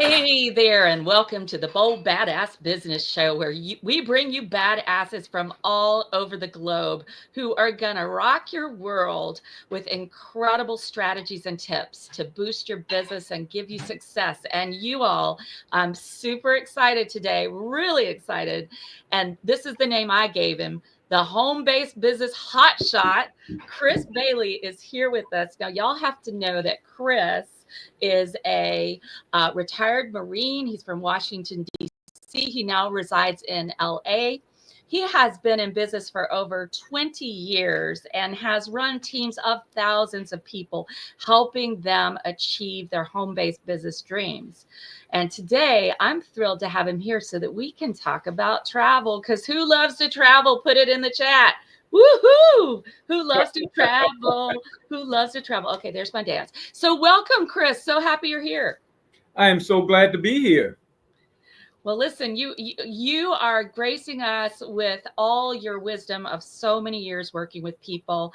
Hey there, and welcome to the Bold Badass Business Show, where we bring you badasses from all over the globe who are going to rock your world with incredible strategies and tips to boost your business and give you success. And you all, I'm super excited today, really excited. And this is the name I gave him. The home-based business hotshot, Chris Bailey, is here with us. Now, y'all have to know that Chris is a retired Marine. He's from Washington, D.C. He now resides in L.A. He has been in business for over 20 years and has run teams of thousands of people, helping them achieve their home-based business dreams. And today, I'm thrilled to have him here so that we can talk about travel, because who loves to travel? Put it in the chat. Woohoo! Who loves to travel? Who loves to travel? Okay, there's my dance. So welcome, Chris. So happy you're here. I am so glad to be here. Well, listen, you are gracing us with all your wisdom of so many years working with people.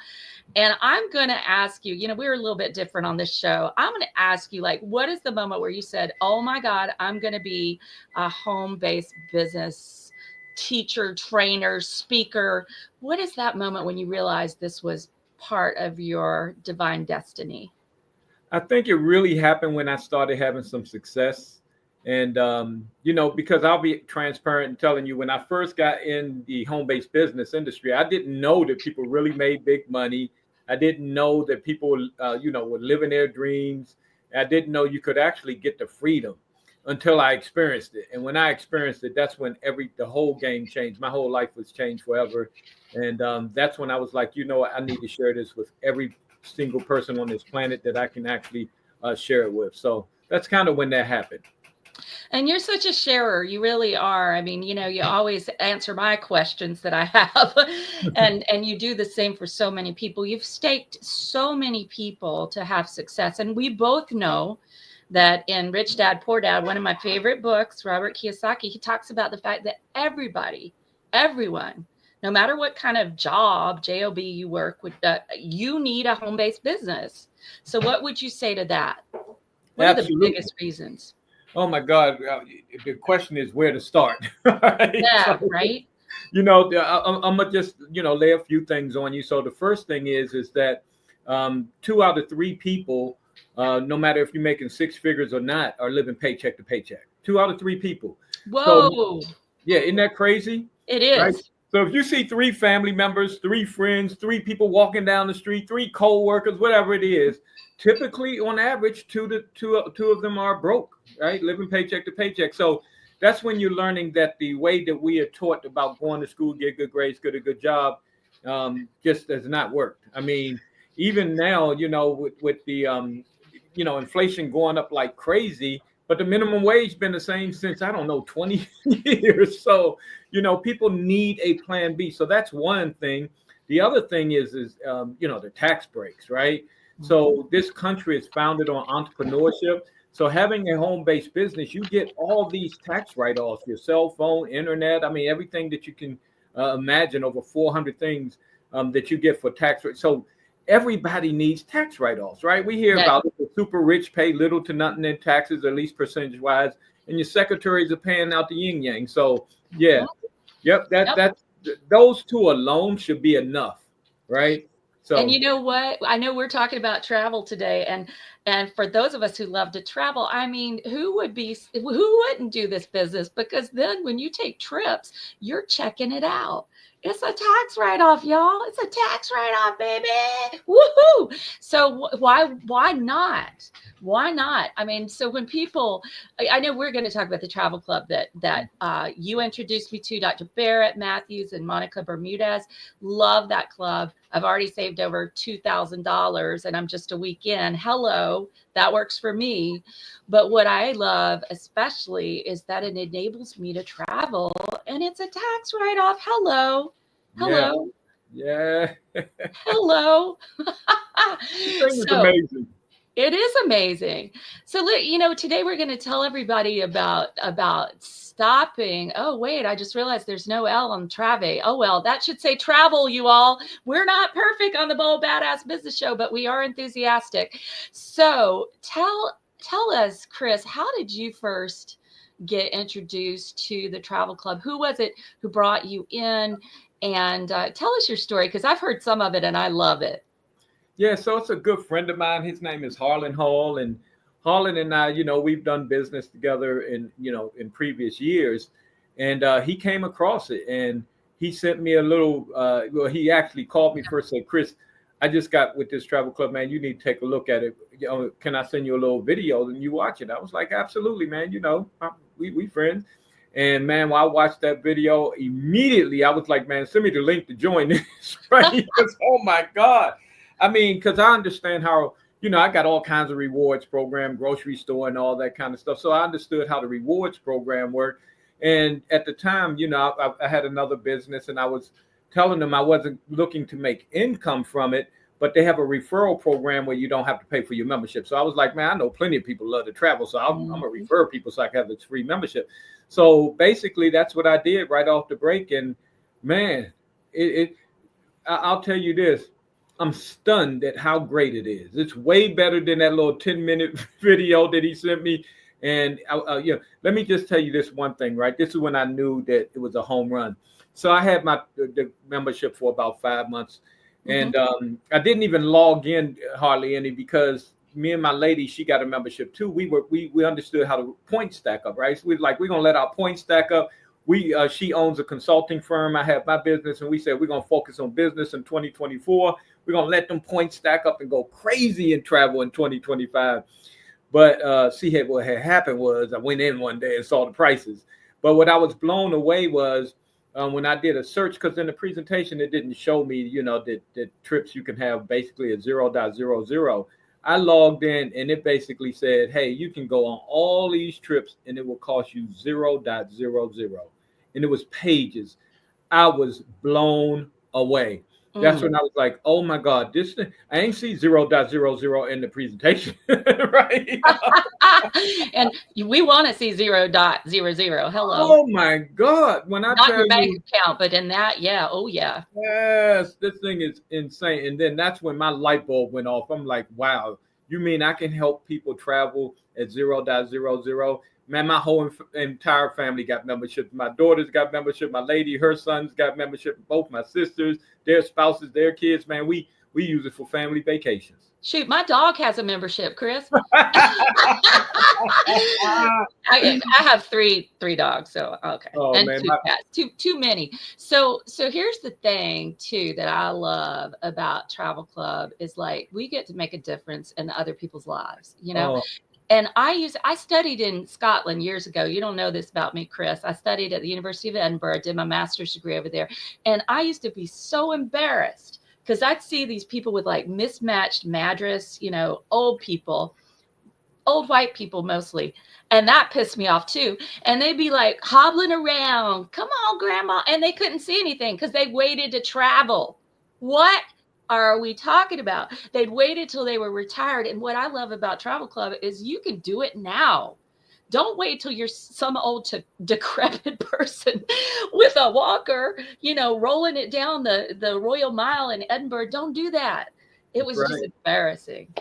And I'm going to ask you, we're a little bit different on this show. I'm going to ask you, like, what is the moment where you said, oh my God, I'm going to be a home-based business teacher, trainer, speaker? What is that moment when you realized this was part of your divine destiny? I think it really happened when I started having some success. And, because I'll be transparent and telling you, when I first got in the home based business industry, I didn't know that people really made big money. I didn't know that people, were living their dreams. I didn't know you could actually get the freedom until I experienced it. And when I experienced it, that's when the whole game changed. My whole life was changed forever. And that's when I was like, I need to share this with every single person on this planet that I can actually share it with. So that's kind of when that happened. And you're such a sharer. You really are. I mean, you always answer my questions that I have. and you do the same for so many people. You've staked so many people to have success. And we both know that in Rich Dad, Poor Dad, one of my favorite books, Robert Kiyosaki, he talks about the fact that everyone, no matter what kind of job you work with, you need a home-based business. So what would you say to that? What are the Absolutely. biggest reasons? Oh my God. The question is where to start. Right? Yeah, So, right? I'm gonna just, lay a few things on you. So the first thing is that 2 out of 3 people, no matter if you're making six figures or not, are living paycheck to paycheck. 2 out of 3 people. So Whoa, yeah, isn't that crazy? it Right. is. So if you see 3 family members, 3 friends, 3 people walking down the street, 3 co-workers, whatever it is, typically on average, two of them are broke, right? Living paycheck to paycheck. So that's when you're learning that the way that we are taught about going to school, get good grades, get a good job, just has not worked. I mean, even now, with the inflation going up like crazy, but the minimum wage been the same since, I don't know, 20 years. So people need a plan B. So that's one thing. The other thing is the tax breaks, right? So this country is founded on entrepreneurship. So having a home-based business, you get all these tax write-offs, your cell phone, internet. I mean, everything that you can imagine, over 400 things that you get for tax. So everybody needs tax write-offs, right? We hear Yeah. about it, the super rich pay little to nothing in taxes, at least percentage-wise, and your secretaries are paying out the yin yang. So yeah, yep, Yep. those two alone should be enough, right? And So you know what? I know we're talking about travel today, and for those of us who love to travel, I mean, who wouldn't do this business? Because then when you take trips, you're checking it out. It's a tax write-off, y'all. It's a tax write-off, baby. Woohoo! So why not? Why not? I mean, so when people, I know we're going to talk about the travel club that you introduced me to, Dr. Barrett Matthews and Monica Bermudez. Love that club. I've already saved over $2,000 and I'm just a week in. Hello, that works for me. But what I love especially is that it enables me to travel and it's a tax write-off. Hello. yeah, Hello. yeah, Hello. the thing is So amazing. it is amazing. So, today we're going to tell everybody about stopping. Oh, wait, I just realized there's no L on Trave. Oh, well, that should say travel, you all. We're not perfect on the Bold Badass Business Show, but we are enthusiastic. So, tell tell us, Chris, how did you first get introduced to the travel club? Who was it who brought you in? And tell us your story, because I've heard some of it and I love it. Yeah, so it's a good friend of mine. His name is Harlan Hall, and Harlan and I, we've done business together in previous years, and he came across it, and he sent me a little. Well, he actually called me first, said, "Chris, I just got with this travel club, man. You need to take a look at it. Can I send you a little video and you watch it?" I was like, "Absolutely, man. We friends." And man, while I watched that video, immediately I was like, "Man, send me the link to join this." Right? Because, oh my God. I mean, because I understand how, I got all kinds of rewards program, grocery store and all that kind of stuff. So I understood how the rewards program worked. And at the time, I had another business and I was telling them I wasn't looking to make income from it, but they have a referral program where you don't have to pay for your membership. So I was like, man, I know plenty of people love to travel. So I'm going to refer people so I can have this free membership. So basically that's what I did right off the break. And man, I'll tell you this. I'm stunned at how great it is. It's way better than that little 10-minute video that he sent me. And let me just tell you this one thing, right? This is when I knew that it was a home run. So I had the membership for about 5 months, and I didn't even log in hardly any because me and my lady, she got a membership too. We understood how to point stack up, right? So we're gonna let our points stack up. She owns a consulting firm. I have my business, and we said we're gonna focus on business in 2024. We're gonna let them points stack up and go crazy in travel in 2025. But see, what had happened was I went in one day and saw the prices. But what I was blown away was when I did a search, because in the presentation it didn't show me, that trips you can have basically at 0.00. I logged in and it basically said, hey, you can go on all these trips and it will cost you 0.00. And it was pages. I was blown away. That's when I was like, oh my God, this thing, I ain't see 0.00 in the presentation, right? And we want to see 0.00. Hello. Oh my God. When I Not tell your bank you, account, but in that, yeah. Oh yeah. yes, this thing is insane. And then that's when my light bulb went off. I'm like, wow, you mean I can help people travel at 0.00? Man, my whole entire family got membership. My daughters got membership. My lady, her sons got membership. Both my sisters, their spouses, their kids. Man, we use it for family vacations. Shoot, my dog has a membership, Chris. I have three dogs, so okay, and man, two cats, too many. So here's the thing too that I love about Travel Club is like we get to make a difference in other people's lives, Oh, And I studied in Scotland years ago. You don't know this about me, Chris. I studied at the University of Edinburgh, did my master's degree over there. And I used to be so embarrassed because I'd see these people with like mismatched mattress, old people, old white people mostly. And that pissed me off too. And they'd be like hobbling around, come on, grandma. And they couldn't see anything because they waited to travel. What are we talking about? They'd waited till they were retired. And what I love about Travel Club is you can do it now. Don't wait till you're some old decrepit person with a walker, rolling it down the Royal Mile in Edinburgh. Don't do that. It was just embarrassing.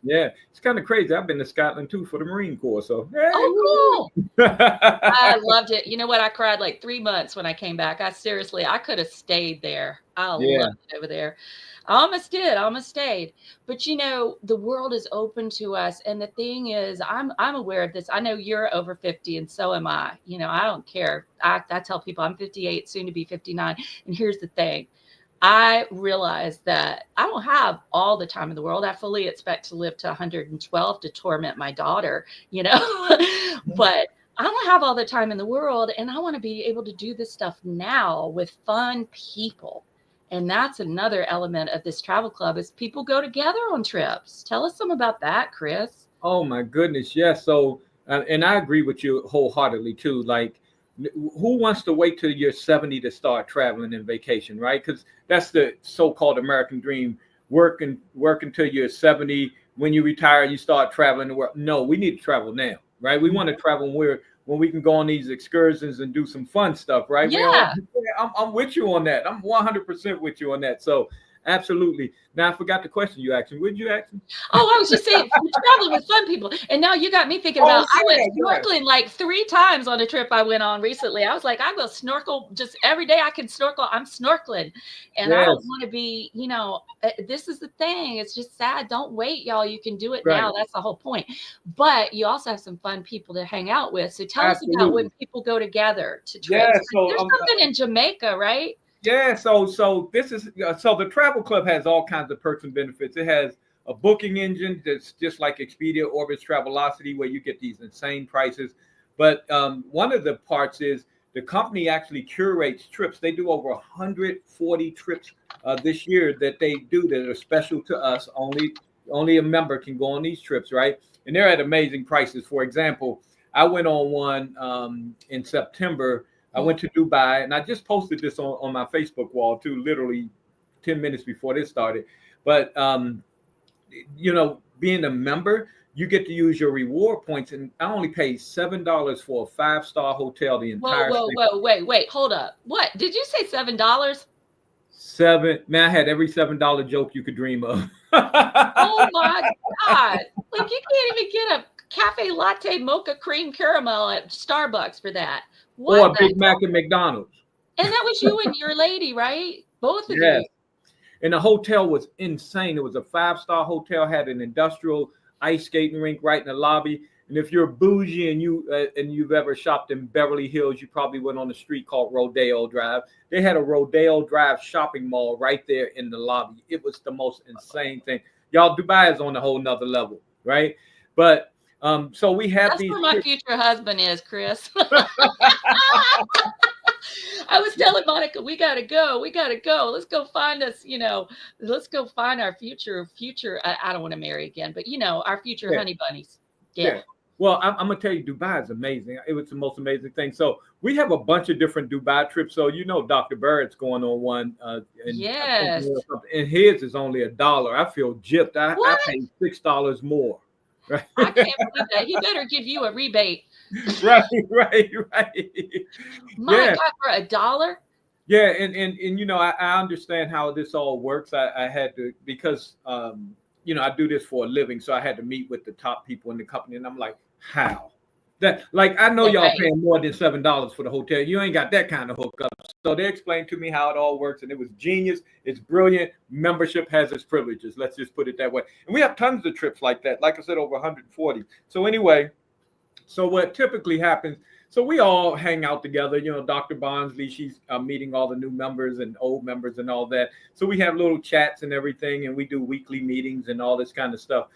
Yeah, it's kind of crazy. I've been to Scotland too for the Marine Corps. So, hey, oh, cool. I loved it. You know what? I cried like 3 months when I came back. I could have stayed there. I loved it over there. I almost did. I almost stayed. But the world is open to us. And the thing is, I'm aware of this. I know you're over 50 and so am I. I don't care. I tell people I'm 58, soon to be 59. And here's the thing. I realize that I don't have all the time in the world. I fully expect to live to 112 to torment my daughter, but I don't have all the time in the world. And I want to be able to do this stuff now with fun people. And that's another element of this Travel Club is people go together on trips. Tell us some about that, Chris. Oh my goodness. Yes. So, and I agree with you wholeheartedly too. Like, who wants to wait till you're 70 to start traveling and vacation, right? Because that's the so-called American dream. Work until you're 70. When you retire, you start traveling the world. No, we need to travel now, right? We want to travel when we can go on these excursions and do some fun stuff, right? Yeah. I'm with you on that. I'm 100% with you on that. So Absolutely. Now I forgot the question you asked me. What did you ask me? Oh, I was just saying, traveling with fun people. And now you got me thinking about, I went snorkeling like 3 times on a trip I went on recently. I was like, I will snorkel just every day I can snorkel. I'm snorkeling. And I don't want to be, this is the thing. It's just sad. Don't wait, y'all. You can do it now. That's the whole point. But you also have some fun people to hang out with. So tell us about when people go together to trips. So, there's something in Jamaica, right? Yeah, so this is so the travel club has all kinds of perks and benefits. It has a booking engine that's just like Expedia, Orbitz, Travelocity, where you get these insane prices. But one of the parts is the company actually curates trips. They do over 140 trips this year that they do that are special to us. Only a member can go on these trips, right? And they're at amazing prices. For example, I went on one in September. I went to Dubai, and I just posted this on my Facebook wall too, literally 10 minutes before this started. But, being a member, you get to use your reward points. And I only paid $7 for a 5-star hotel the entire Whoa, wait, hold up. What? Did you say $7? Man, I had every $7 joke you could dream of. Oh my God. Like you can't even get a cafe latte mocha cream caramel at Starbucks for that. What or a Big Mac at McDonald's. And that was you and your lady, right? Both of you. And the hotel was insane. It was a 5-star hotel, had an industrial ice skating rink right in the lobby. And if you're bougie and you've ever shopped in Beverly Hills, you probably went on a street called Rodeo Drive. They had a Rodeo Drive shopping mall right there in the lobby. It was the most insane thing. Y'all, Dubai is on a whole nother level, right? But so we have That's these. That's where my future husband is, Chris. I was telling Monica, we gotta go. Let's go find us, let's go find our future. I don't want to marry again, but our future honey bunnies. Yeah. Well, I'm gonna tell you, Dubai is amazing. It was the most amazing thing. So we have a bunch of different Dubai trips. So Dr. Barrett's going on one. Yes. And his is only $1. I feel gypped. I paid $6 more. Right. I can't believe that. He better give you a rebate. Right. My God, for $1? Yeah, and I understand how this all works. I had to, because I do this for a living, so I had to meet with the top people in the company, and I'm like, how? That, like, I know y'all paying more than $7 for the hotel. You ain't got that kind of hookup. So they explained to me how it all works, and it was genius. It's brilliant. Membership has its privileges. Let's just put it that way. And we have tons of trips like that. Like I said, over 140. So anyway, so what typically happens, so we all hang out together. Dr. Bonsley, she's meeting all the new members and old members and all that. So we have little chats and everything, and we do weekly meetings and all this kind of stuff.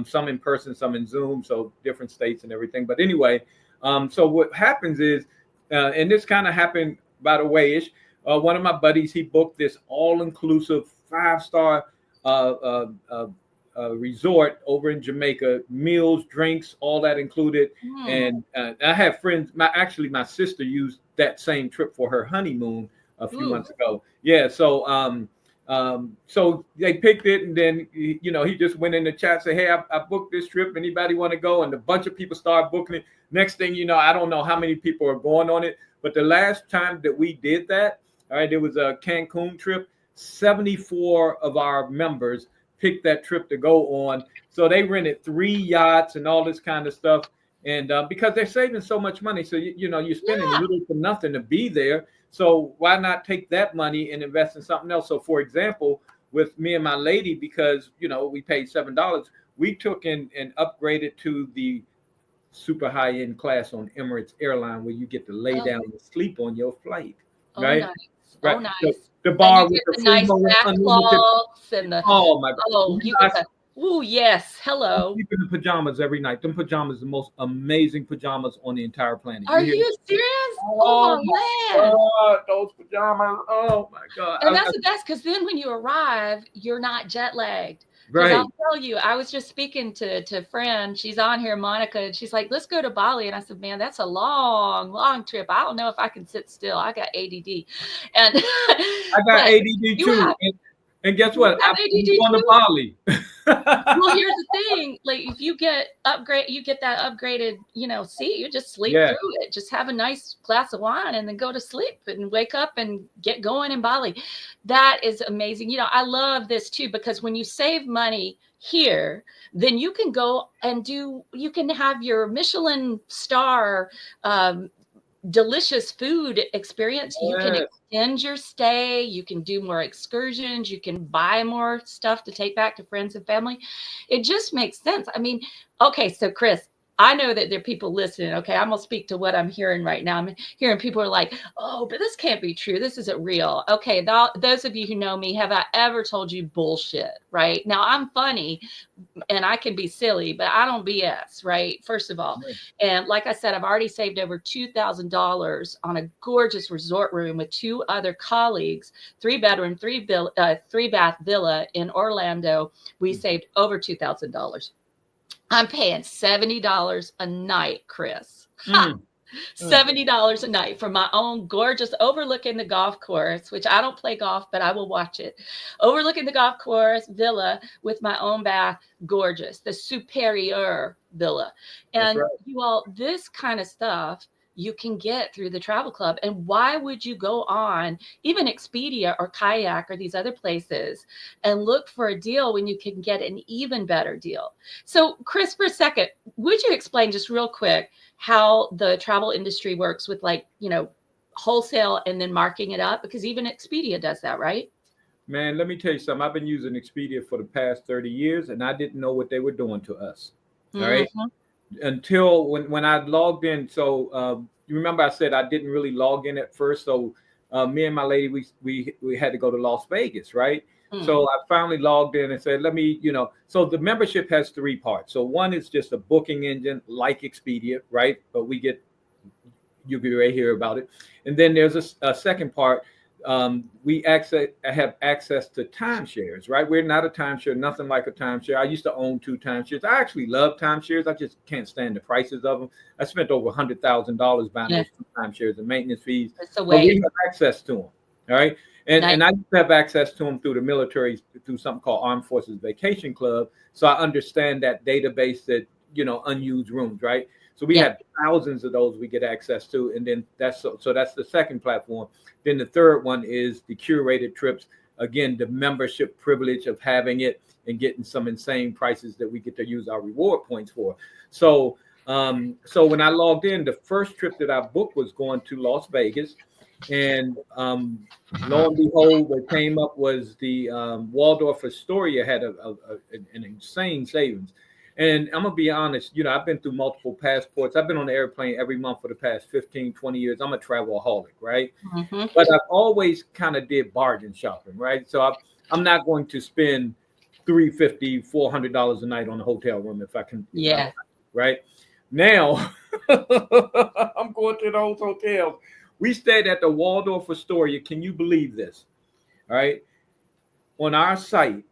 Some in person, some in Zoom, so different states and everything. But anyway, so what happens is, and this kind of happened by the way-ish, one of my buddies, he booked this all-inclusive 5-star resort over in Jamaica, meals, drinks, all that included. And I have friends, my sister used that same trip for her honeymoon a few months ago. Yeah, so so they picked it, and then he just went in the chat and said, hey, I booked this trip, anybody want to go? And a bunch of people started booking it. Next thing you know, I don't know how many people are going on it, but the last time that we did that, all right, it was a Cancun trip. 74 of our members picked that trip to go on. So they rented 3 yachts and all this kind of stuff. And because they're saving so much money, so you're spending little for nothing to be there. So why not take that money and invest in something else? So for example, with me and my lady, because we paid $7, we took and upgraded to the super high-end class on Emirates Airline, where you get to lay down and sleep on your flight. Right? Nice. Right. Oh, nice. The bar with the nice backcloths and the my God. you get the yes. Hello. Sleep in the pajamas every night. Them pajamas are the most amazing pajamas on the entire planet. Are you serious? Oh my God, those pajamas. Oh my God. And that's the best, because then when you arrive, you're not jet lagged. Right. I'll tell you, I was just speaking to a friend. She's on here, Monica, and she's like, let's go to Bali. And I said, man, that's a long trip. I don't know if I can sit still. I got ADD. And I got ADD too. And guess what? That I'm made you do going to too? Bali. Well, here's the thing. Like, if you get that upgraded, seat, you just sleep Yeah. through it. Just have a nice glass of wine and then go to sleep and wake up and get going in Bali. That is amazing. I love this too, because when you save money here, then you can go and you can have your Michelin star delicious food experience. You can Yes. extend your stay. You can do more excursions. You can buy more stuff to take back to friends and family. It just makes sense. I mean, okay, so Chris, I know that there are people listening. Okay, I'm gonna speak to what I'm hearing right now. I'm hearing people are like, "Oh, but this can't be true. This isn't real." Okay, those of you who know me, have I ever told you bullshit? Right now, I'm funny, and I can be silly, but I don't BS, right? First of all. And like I said, I've already saved over $2,000 on a gorgeous resort room with two other colleagues, 3-bedroom, three-bath villa in Orlando. We saved over $2,000. I'm paying $70 a night, Chris. $70 a night for my own gorgeous overlooking the golf course, which I don't play golf, but I will watch it. Overlooking the golf course villa with my own bath, gorgeous. The Superior villa. And right. you all, this kind of stuff you can get through the travel club. And why would you go on even Expedia or Kayak or these other places and look for a deal when you can get an even better deal? So Chris, for a second, would you explain just real quick how the travel industry works with, like, wholesale and then marking it up? Because even Expedia does that, right? Man, let me tell you something. I've been using Expedia for the past 30 years, and I didn't know what they were doing to us. All right. Until when I logged in. So you remember I said I didn't really log in at first. So me and my lady, we had to go to Las Vegas, right? So I finally logged in and said, let me, so the membership has three parts. So one is just a booking engine like Expedia, right? But you'll be right here about it. And then there's a second part. We have access to timeshares, right? We're not a timeshare, nothing like a timeshare. I used to own 2 timeshares. I actually love timeshares. I just can't stand the prices of them. I spent over $100,000 buying those 2 timeshares and maintenance fees. But we have access to them, all right? And I used to have access to them through the military, through something called Armed Forces Vacation Club. So I understand that database, that, unused rooms, right? So we have thousands of those we get access to. And then that's the second platform. Then the third one is the curated trips. Again, the membership privilege of having it and getting some insane prices that we get to use our reward points for. So when I logged in, the first trip that I booked was going to Las Vegas. And lo and behold, what came up was the Waldorf Astoria had an insane savings. And I'm going to be honest, I've been through multiple passports. I've been on the airplane every month for the past 15, 20 years. I'm a travelaholic, right? But I've always kind of did bargain shopping, right? So I'm not going to spend $350, $400 a night on a hotel room if I can. Right? Now, I'm going to those hotels. We stayed at the Waldorf Astoria. Can you believe this? All right. On our site,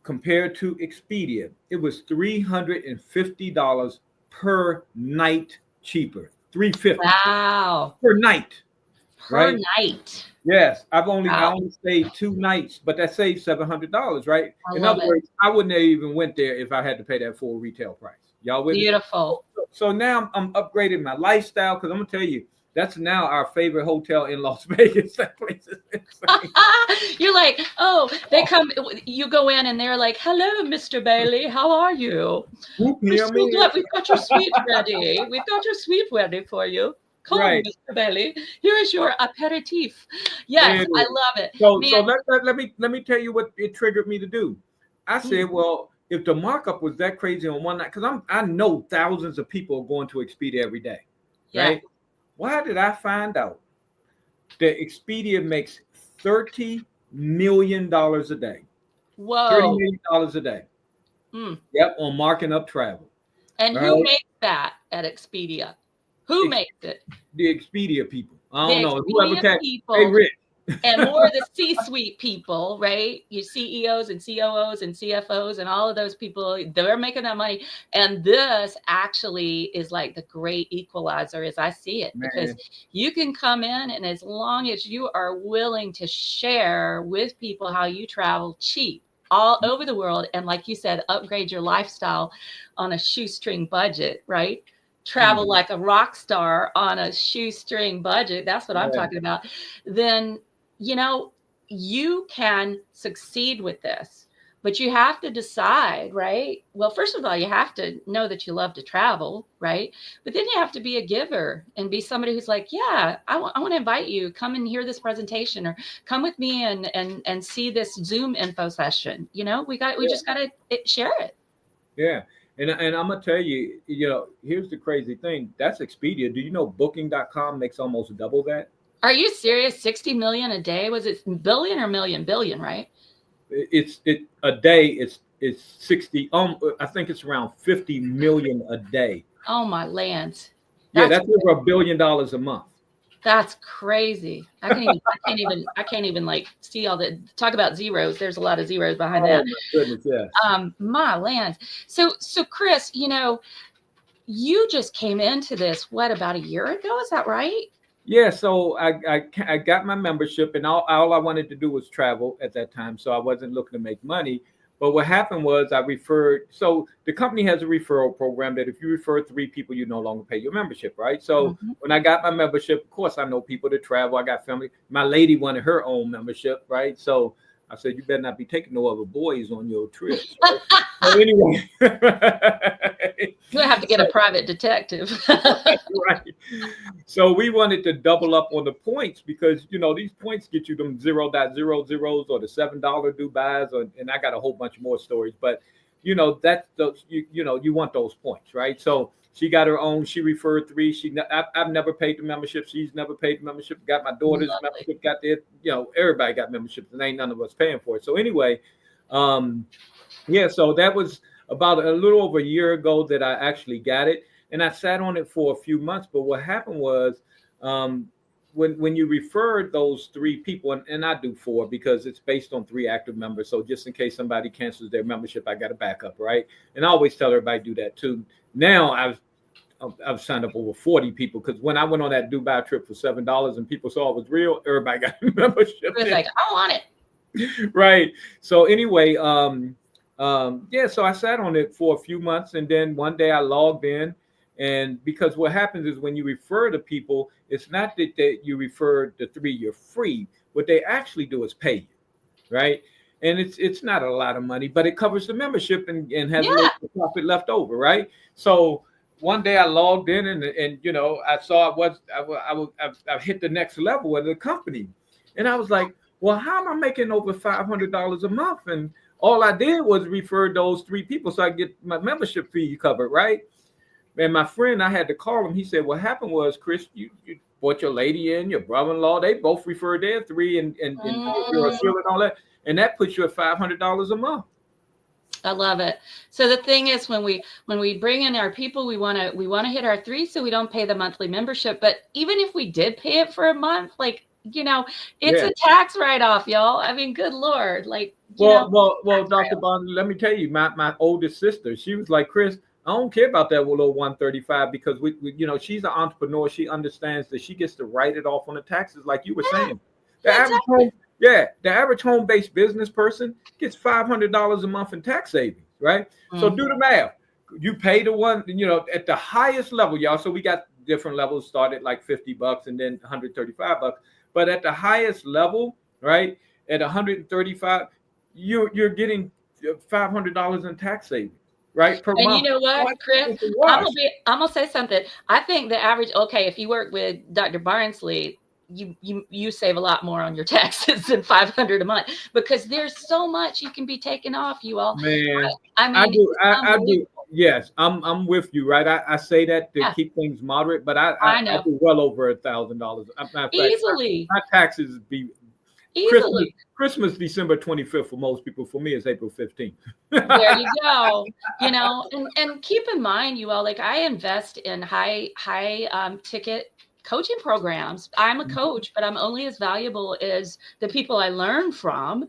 compared to Expedia, it was $350 per night cheaper. $350. Wow. Per night. Per night. Yes. I only stayed 2 nights, but that saved $700, right? In other words, I wouldn't have even went there if I had to pay that full retail price. Y'all with me? Beautiful. So now I'm upgrading my lifestyle, because I'm gonna tell you, that's now our favorite hotel in Las Vegas. That place is insane. You're like, oh, they come, you go in and they're like, hello, Mr. Bailey, how are you? We're so glad we've got your suite ready. We've got your suite ready for you. Come, Mr. Bailey. Here is your aperitif. Yes, I love it. So let me tell you what it triggered me to do. I said, well, if the markup was that crazy on one night, because I know thousands of people are going to Expedia every day, right? Why did I find out that Expedia makes $30 million a day? Whoa. $30 million a day. Yep, on marking up travel. And who makes that at Expedia? Who makes it? The Expedia people. I don't know. Whoever can. They rich. and more of the C-suite people, right? Your CEOs and COOs and CFOs and all of those people, they're making that money. And this actually is like the great equalizer as I see it, because Man, you can come in, and as long as you are willing to share with people how you travel cheap all over the world, and like you said, upgrade your lifestyle on a shoestring budget, right? Travel mm, like a rock star on a shoestring budget. That's what I'm yeah, talking about. Then, you know, you can succeed with this, but you have to decide, right? Well, first of all, you have to know that you love to travel, right? But then you have to be a giver and be somebody who's like, yeah, I want to invite you, come and hear this presentation, or come with me and see this Zoom info session. You know, we yeah, just got to share it. yeah. And I'm gonna tell you, here's the crazy thing. That's Expedia. Do you know Booking.com makes almost double that? Are you serious? 60 million a day? Was it billion or million? Billion, right? It a day. It's 60. I think it's around 50 million a day. Oh my lands. Yeah, That's that's over $1 billion a month. That's crazy. I can't even like see all the talk about zeros. There's a lot of zeros behind Oh that. my goodness, yes. My lands. So Chris, you just came into this, what, about a year ago? Is that right? Yeah, so I got my membership, and all I wanted to do was travel at that time, so I wasn't looking to make money. But what happened was I referred. So the company has a referral program that if you refer 3 people, you no longer pay your membership, right? So Mhm. when I got my membership, of course I know people that travel. I got family. My lady wanted her own membership, right? So I said, you better not be taking no other boys on your trips. Right? So anyway, You'll have to get a private detective. right. So we wanted to double up on the points because these points get you them 0.00s or the $7 Dubai's, and I got a whole bunch more stories. But that's those you want those points, right? So she got her own. She referred 3. I've never paid the membership. She's never paid the membership. Got my daughter's Lovely. membership. Got their. Everybody got memberships, and ain't none of us paying for it. So anyway, um, yeah. So that was about a little over a year ago that I actually got it, and I sat on it for a few months. But what happened was, um, when you referred those 3 people, and I do 4 because it's based on 3 active members. So just in case somebody cancels their membership, I got a backup, right? And I always tell everybody do that too. Now I've signed up over 40 people because when I went on that Dubai trip for $7 and people saw it was real, everybody got a membership. It was like, I want it. Right. So anyway, yeah, so I sat on it for a few months, and then one day I logged in, and because what happens is when you refer to people, it's not that you refer the 3 you're free. What they actually do is pay you, right? And it's not a lot of money, but it covers the membership and has a Yeah. little profit left over, right? So one day I logged in, and I saw I've hit the next level of the company, and I was like, well, how am I making over $500 a month? And all I did was refer those 3 people so I get my membership fee covered, right? And my friend, I had to call him. He said, what happened was, Chris, you brought your lady in, your brother-in-law, they both referred their 3 and you're Mm, and all that. And that puts you at $500 a month. I love it. So the thing is, when we bring in our people, we want to hit our 3, so we don't pay the monthly membership. But even if we did pay it for a month, like, it's Yeah. a tax write-off, y'all. I mean, good Lord. Like, Well, Dr. Bond, let me tell you, my oldest sister, she was like, Chris, I don't care about that little 135 because we she's an entrepreneur. She understands that she gets to write it off on the taxes, like you were saying. The average exactly. the average home-based business person gets $500 a month in tax savings, right? So do the math. You pay the one, at the highest level, y'all. So we got different levels, started like $50 and then $135. But at the highest level, right, at 135, you're getting $500 in tax savings, right, per And month. you know what, What? Chris? It's a wash. I'm gonna say something. I think the average, okay, if you work with Dr. Barnsley, you save a lot more on your taxes than 500 a month, because there's so much you can be taken off, you all. Man, I mean, I do. it's I do. unbelievable. Yes, I'm with you, right? I say that to Yeah, keep things moderate, but I I know. do well over $1,000. Matter of fact, Easily, my taxes be Christmas, easily. December 25th for most people. For me, it's April 15th. There you go. And keep in mind, you all, like, I invest in high ticket coaching programs. I'm a coach, but I'm only as valuable as the people I learn from.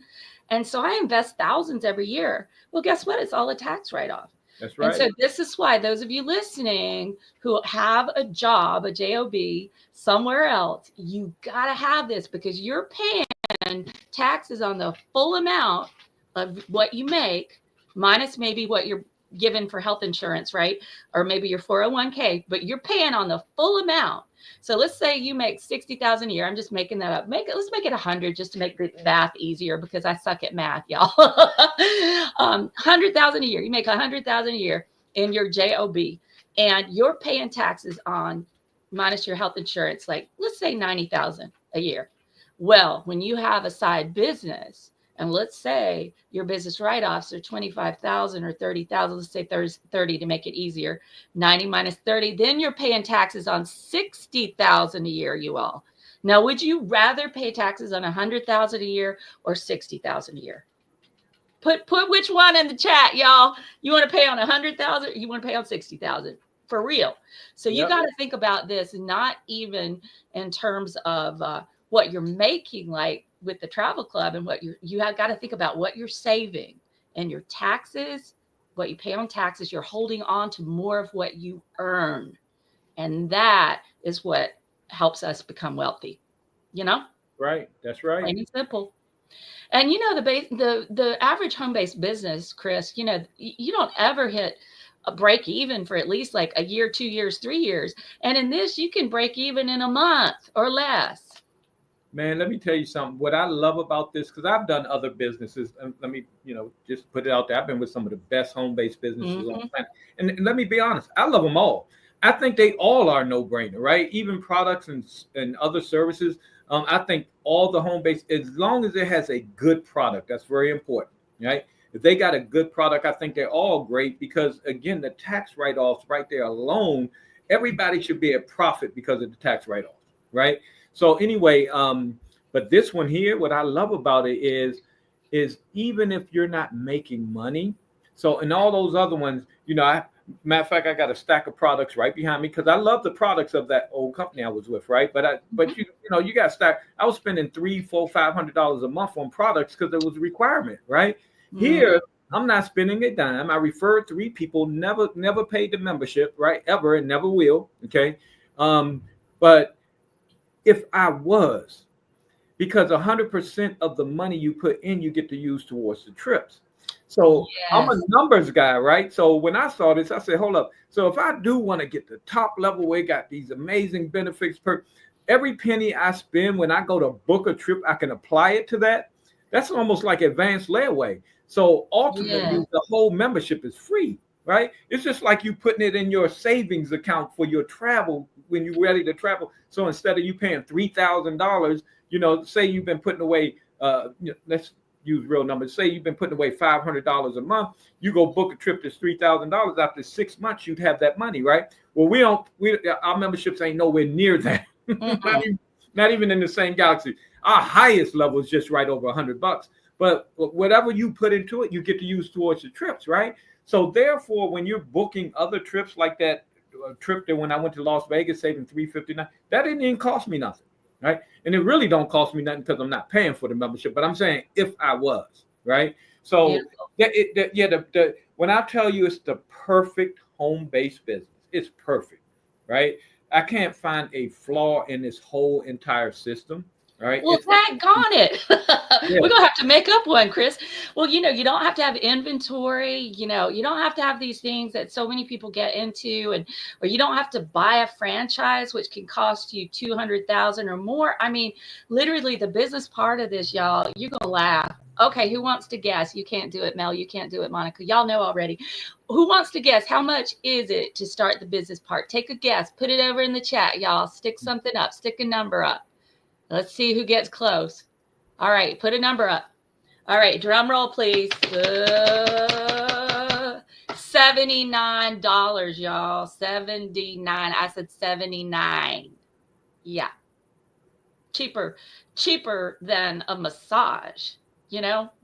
And so I invest thousands every year. Well, guess what? It's all a tax write-off. That's And right. so this is why those of you listening who have a job, a job somewhere else, you got to have this, because you're paying taxes on the full amount of what you make, minus maybe what you're given for health insurance, right? Or maybe your 401k, but you're paying on the full amount. So let's say you make 60,000 a year. I'm just making that up. Let's make it 100 just to make the math easier, because I suck at math, y'all. 100,000 a year. You make 100,000 a year in your job, and you're paying taxes on, minus your health insurance, like let's say 90,000 a year. Well, when you have a side business, and let's say your business write-offs are 25,000 or 30,000, let's say 30 to make it easier, 90 minus 30, then you're paying taxes on 60,000 a year, you all. Now, would you rather pay taxes on 100,000 a year or 60,000 a year? Put which one in the chat, y'all. You want to pay on 100,000? You want to pay on 60,000? For real. So you got to think about this, not even in terms of what you're making, like with the travel club, and what you have got to think about what you're saving and your taxes, what you pay on taxes. You're holding on to more of what you earn. And that is what helps us become wealthy, you know? Right. That's right. Plain and simple. And you know, the average home-based business, Chris, you know, you don't ever hit a break even for at least like a year, 2 years, 3 years. And in this, you can break even in a month or less. Man, let me tell you something. What I love about this, because I've done other businesses, and let me, just put it out there. I've been with some of the best home-based businesses on the planet. And let me be honest, I love them all. I think they all are no-brainer, right? Even products and other services. I think all the home-based, as long as it has a good product, that's very important, right? If they got a good product, I think they're all great, because again, the tax write-offs right there alone, everybody should be a profit because of the tax write-offs, right? So anyway, but this one here, what I love about it is even if you're not making money. So in all those other ones, matter of fact, I got a stack of products right behind me, because I love the products of that old company I was with, right? But you got to start. I was spending $300, $400, $500 a month on products because it was a requirement, right? Here, I'm not spending a dime. I referred 3 people, never paid the membership, right? Ever, and never will. Okay. But if I was, because 100% of the money you put in, you get to use towards the trips. So I'm a numbers guy, right? So when I saw this, I said, hold up. So if I do want to get the top level where it got these amazing benefits, every penny I spend when I go to book a trip, I can apply it to that. That's almost like advanced layaway. So ultimately, the whole membership is free, right? It's just like you putting it in your savings account for your travel when you're ready to travel. So instead of you paying $3,000, say you've been putting away, let's use real numbers. Say you've been putting away $500 a month. You go book a trip that's $3,000. After 6 months, you'd have that money, right? Well, our memberships ain't nowhere near that. Not even in the same galaxy. Our highest level is just right over $100. But whatever you put into it, you get to use towards the trips, right? So therefore, when you're booking other trips like that trip that when I went to Las Vegas, saving $359, that didn't even cost me nothing, right? And it really don't cost me nothing because I'm not paying for the membership. But I'm saying if I was, right? So when I tell you it's the perfect home-based business, it's perfect, right? I can't find a flaw in this whole entire system. Right. Well, daggone it. We're going to have to make up one, Chris. Well, you don't have to have inventory. You don't have to have these things that so many people get into, or you don't have to buy a franchise, which can cost you $200,000 or more. I mean, literally the business part of this, y'all, you're going to laugh. Okay, who wants to guess? You can't do it, Mel. You can't do it, Monica. Y'all know already. Who wants to guess? How much is it to start the business part? Take a guess. Put it over in the chat, y'all. Stick something up. Stick a number up. Let's see who gets close. All right, put a number up. All right, drum roll, please. $79, y'all. 79. I said 79. Yeah. Cheaper than a massage.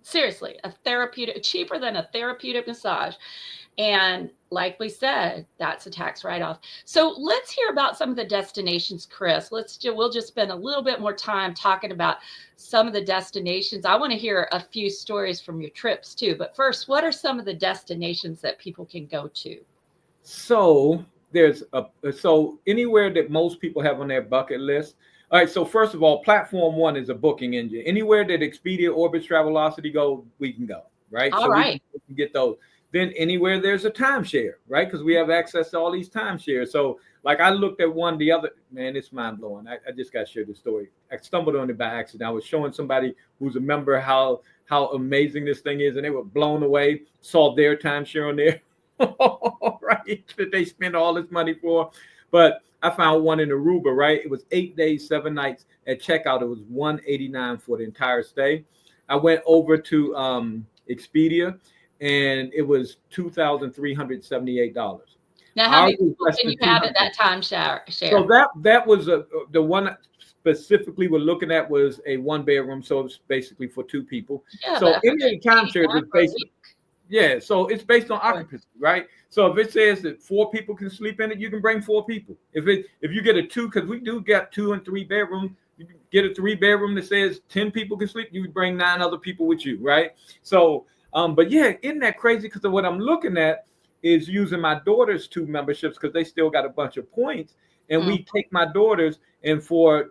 Seriously, cheaper than a therapeutic massage. And like we said, that's a tax write-off. So let's hear about some of the destinations, Chris. We'll just spend a little bit more time talking about some of the destinations. I want to hear a few stories from your trips too. But first, what are some of the destinations that people can go to? So so anywhere that most people have on their bucket list. All right. So first of all, platform one is a booking engine. Anywhere that Expedia, Orbitz, Travelocity go, we can go. Right. All So right. we can get those. Then anywhere there's a timeshare, right? Because we have access to all these timeshares. So like I looked at one the other, man, it's mind blowing. I just got to share the story. I stumbled on it by accident. I was showing somebody who's a member how amazing this thing is, and they were blown away. Saw their timeshare on there. Right, that they spent all this money for. But I found one in Aruba, right? It was 8 days, 7 nights. At checkout, it was $189 for the entire stay. I went over to Expedia, and it was $2,378. Now, how many people can you have at that time share? So that was the one specifically we're looking at was a 1-bedroom, so it's basically for 2 people. Yeah, so any of the timeshares is basically. Yeah, so it's based on occupancy, right? So if it says that 4 people can sleep in it, you can bring 4 people. If you get a 2, because we do get 2 and 3 bedrooms, you get a 3-bedroom that says 10 people can sleep, you bring 9 other people with you, right? So, but yeah, isn't that crazy? Because what I'm looking at is using my daughter's 2 memberships because they still got a bunch of points, and we take my daughters and for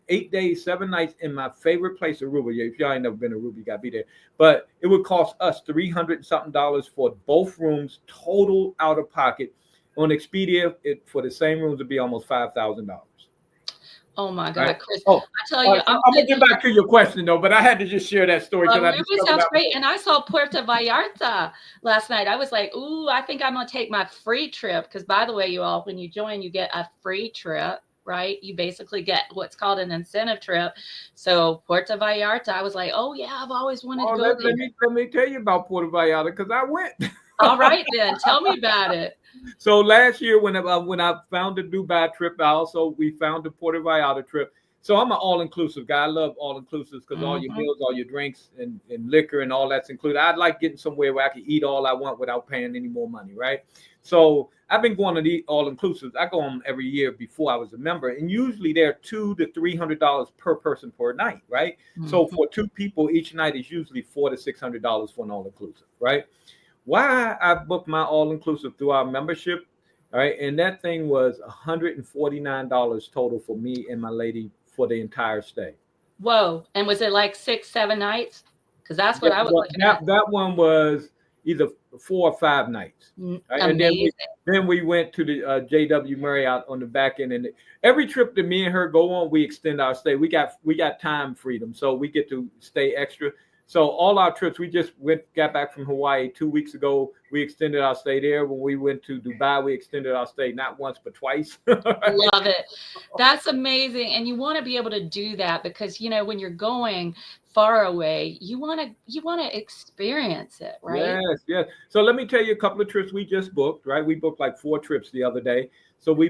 8 days, 7 nights in my favorite place, Aruba. Yeah, if y'all ain't never been to Aruba, you gotta be there. But it would cost us $300 something for both rooms, total out of pocket. On Expedia, for the same rooms, it'd be almost $5,000. Oh my God, right. Chris! Oh, I tell you, I'm gonna get back to your question though, but I had to just share that story. Aruba sounds great, and I saw Puerto Vallarta last night. I was like, "Ooh, I think I'm gonna take my free trip." Because by the way, you all, when you join, you get a free trip. Right, you basically get what's called an incentive trip. So Puerto Vallarta, I was like, oh yeah, I've always wanted to go there. Let me tell you about Puerto Vallarta because I went. All right, then tell me about it. So last year when I found the Dubai trip, we found the Puerto Vallarta trip. So I'm an all-inclusive guy. I love all-inclusives because all your meals, all your drinks, and liquor and all that's included. I'd like getting somewhere where I can eat all I want without paying any more money, right? So I've been going to the all-inclusives. I go on every year before I was a member, and usually they're $200 to $300 per person per night, right? So for 2 people, each night is usually $400 to $600 for an all-inclusive, right? Why I booked my all-inclusive through our membership, all right, and that thing was $149 total for me and my lady for the entire stay. Whoa! And was it like 6, 7 nights? Because that's what I was looking at. That one was either 4 or 5 nights. Right? And then we went to the JW Marriott on the back end, and every trip that me and her go on, we extend our stay. We got time freedom, so we get to stay extra. So all our trips, we just got back from Hawaii 2 weeks ago. We extended our stay there. When we went to Dubai, we extended our stay not once but twice. Love it. That's amazing. And you want to be able to do that because when you're going far away, you want to experience it, right? Yes. So let me tell you a couple of trips we just booked, right? We booked like 4 trips the other day. So we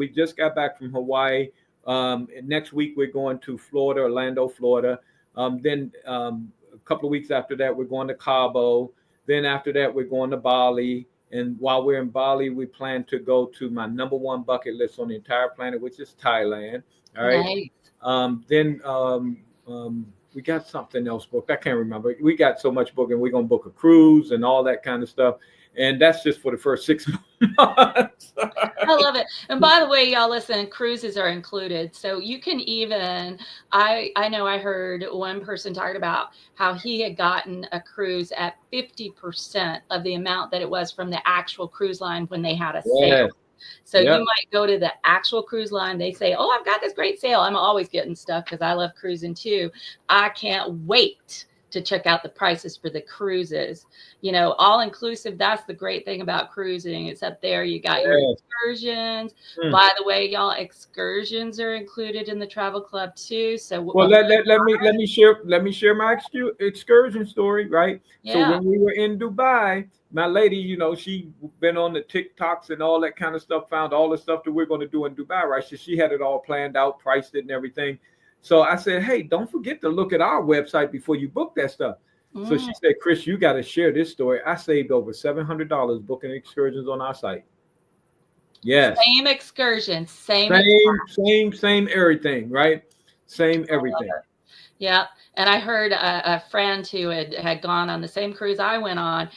just got back from Hawaii. Next week we're going to Florida, Orlando, Florida. Then a couple of weeks after that, we're going to Cabo. Then after that, we're going to Bali. And while we're in Bali, we plan to go to my number 1 bucket list on the entire planet, which is Thailand. All right. Nice. Then we got something else booked. I can't remember. We got so much booking. We're going to book a cruise and all that kind of stuff. And that's just for the first 6 months. I love it. And by the way, y'all listen, cruises are included. So you can even, I know I heard one person talking about how he had gotten a cruise at 50% of the amount that it was from the actual cruise line when they had a sale. So you might go to the actual cruise line. They say, oh, I've got this great sale. I'm always getting stuff because I love cruising too. I can't wait to check out the prices for the cruises. All inclusive. That's the great thing about cruising. It's up there. You got your excursions. By the way, y'all, excursions are included in the travel club too. So let me share my excursion story, right? Yeah. So when we were in Dubai, my lady, she been on the TikToks and all that kind of stuff, found all the stuff that we're going to do in Dubai, right? So she had it all planned out, priced it and everything. So I said, hey, don't forget to look at our website before you book that stuff. So she said, Chris, you got to share this story. I saved over $700 booking excursions on our site. Yes. Same excursion, Same everything, right? Same everything. Yeah. And I heard a friend who had gone on the same cruise I went on.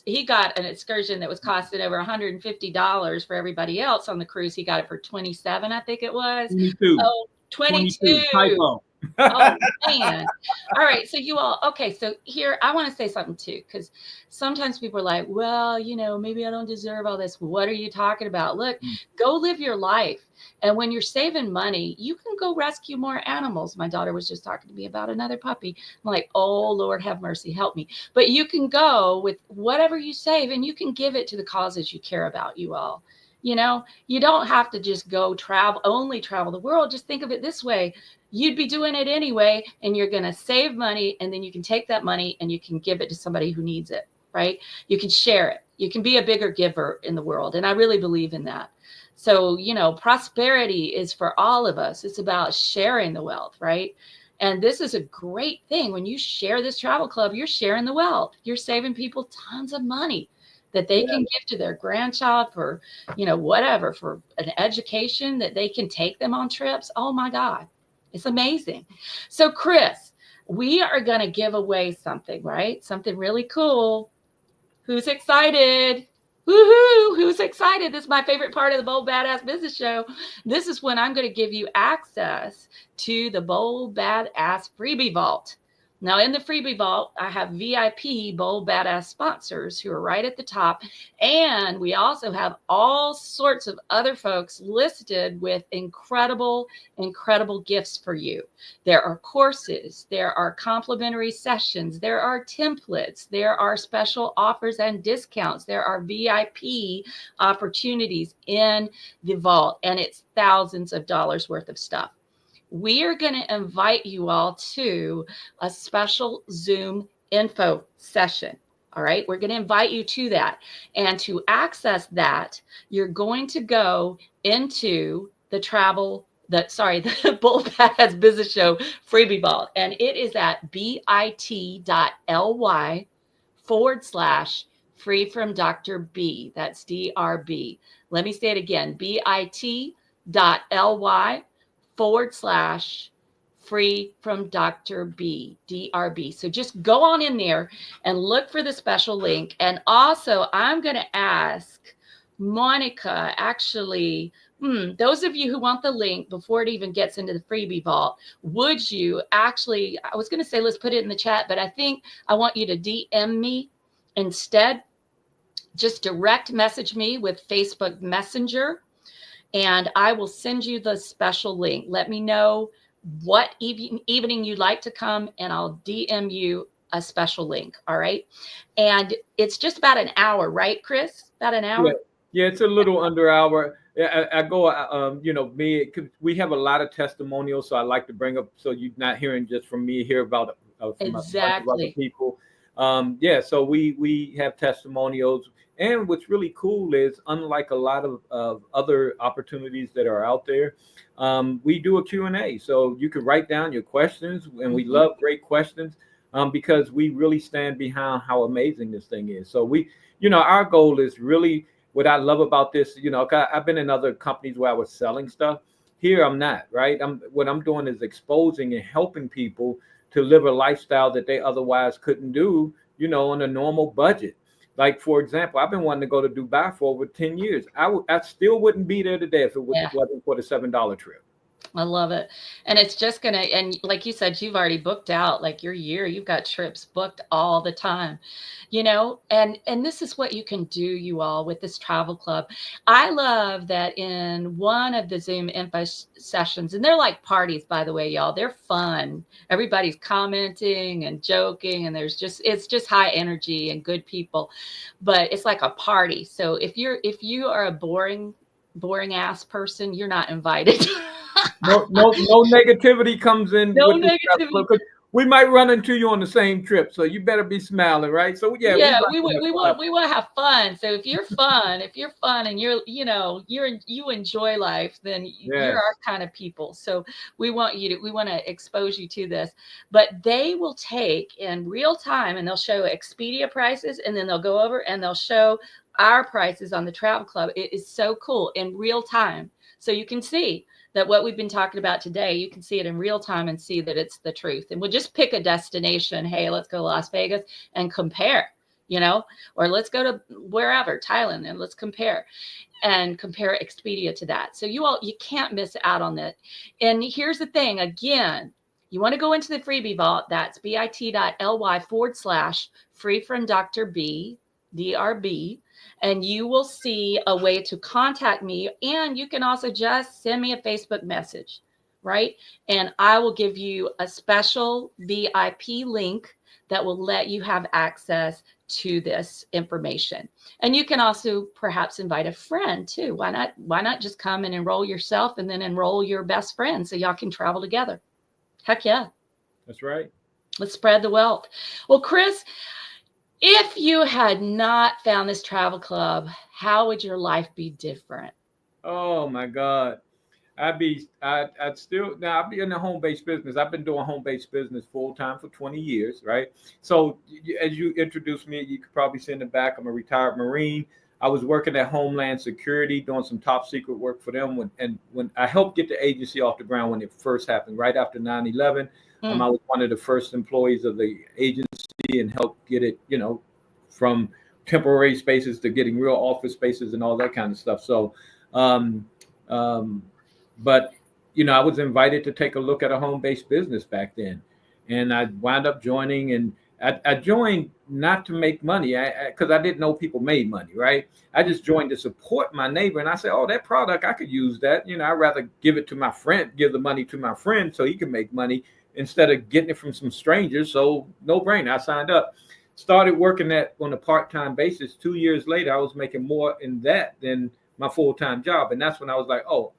He got an excursion that was costing over $150 for everybody else on the cruise. He got it for 27, I think it was. 22. Oh, 22. Typo. Oh man. All right. So you all, okay. So here, I want to say something too, because sometimes people are like, well, maybe I don't deserve all this. What are you talking about? Look, go live your life. And when you're saving money, you can go rescue more animals. My daughter was just talking to me about another puppy. I'm like, oh, Lord, have mercy, help me. But you can go with whatever you save and you can give it to the causes you care about, you all. You don't have to just go only travel the world. Just think of it this way. You'd be doing it anyway, and you're going to save money, and then you can take that money and you can give it to somebody who needs it, right? You can share it. You can be a bigger giver in the world. And I really believe in that. So, prosperity is for all of us. It's about sharing the wealth, right? And this is a great thing. When you share this travel club, you're sharing the wealth. You're saving people tons of money that they can give to their grandchild for, whatever, for an education, that they can take them on trips. Oh my God, it's amazing. So Chris, we are going to give away something, right? Something really cool. Who's excited? Woohoo! Who's excited? This is my favorite part of the Bold Badass Business Show. This is when I'm going to give you access to the Bold Badass Freebie Vault. Now, in the Freebie Vault, I have VIP Bold Badass sponsors who are right at the top. And we also have all sorts of other folks listed with incredible, incredible gifts for you. There are courses, there are complimentary sessions, there are templates, there are special offers and discounts, there are VIP opportunities in the vault, and it's thousands of dollars worth of stuff. We are going to invite you all to a special Zoom info session. All right. We're going to invite you to that. And to access that, you're going to go into the Bold Badass Business Show Freebie Vault. And it is at bit.ly/free from Dr. B. That's DRB. Let me say it again. bit.ly/free from Dr. B, DRB. So just go on in there and look for the special link. And also, I'm going to ask Monica, actually, those of you who want the link before it even gets into the Freebie Vault, would you actually, I was going to say, let's put it in the chat, but I think I want you to DM me instead. Just direct message me with Facebook Messenger, and I will send you the special link. Let me know what evening you'd like to come, and I'll DM you a special link. All right. And it's just about an hour, right, Chris? About an hour? Yeah, it's a little under an hour. I go, we have a lot of testimonials, so I like to bring up, so you're not hearing just from me here about exactly other people. So we have testimonials. And what's really cool is, unlike a lot of other opportunities that are out there, we do a Q&A. So you can write down your questions, and we love great questions because we really stand behind how amazing this thing is. So our goal is really, what I love about this, I've been in other companies where I was selling stuff. Here I'm not, right? What I'm doing is exposing and helping people to live a lifestyle that they otherwise couldn't do, on a normal budget. Like, for example, I've been wanting to go to Dubai for over 10 years. I still wouldn't be there today if it wasn't for the $7 trip. I love it. And it's just going to, and like you said, you've already booked out like your year. You've got trips booked all the time, and this is what you can do, you all, with this travel club. I love that in one of the Zoom info sessions, and they're like parties, by the way, y'all, they're fun. Everybody's commenting and joking, and it's just high energy and good people, but it's like a party. So if you are a boring ass person, you're not invited. No negativity comes in. No negativity. we might run into you on the same trip, so you better be smiling, right? So yeah, Yeah, we want to have fun. So if you're fun and you enjoy life, then you're Yes. our kind of people. So we want to expose you to this. But they will take in real time and they'll show Expedia prices, and then they'll go over and they'll show our prices on the Travel Club. It is so cool in real time. So you can see that what we've been talking about today, you can see it in real time and see that it's the truth. And we'll just pick a destination. Hey, let's go to Las Vegas and compare, or let's go to wherever, Thailand, and let's compare Expedia to that. So you can't miss out on that. And here's the thing, again, you want to go into the freebie vault. That's bit.ly/free from Dr. B, DRB. And you will see a way to contact me. And you can also just send me a Facebook message, right? And I will give you a special VIP link that will let you have access to this information. And you can also perhaps invite a friend too. Why not just come and enroll yourself and then enroll your best friend so y'all can travel together? Heck yeah. That's right. Let's spread the wealth. Well, Chris, if you had not found this Travel Club, how would your life be different? Oh my God. I'd be in the home-based business. I've been doing home-based business full-time for 20 years, right? So as you introduced me, you could probably see in the back, I'm a retired Marine. I was working at Homeland Security, doing some top secret work for them when I helped get the agency off the ground when it first happened, right after 9/11. I was one of the first employees of the agency and helped get it, from temporary spaces to getting real office spaces and all that kind of stuff. So, but I was invited to take a look at a home-based business back then, and I wound up joining. And I joined not to make money, because I didn't know people made money, right? I just joined to support my neighbor, and I said, "Oh, that product, I could use that. I'd rather give it to my friend, give the money to my friend so he can make money instead of getting it from some strangers." So no brainer, I signed up. Started working on a part-time basis. 2 years later, I was making more in that than my full-time job, and that's when I was like, "Oh,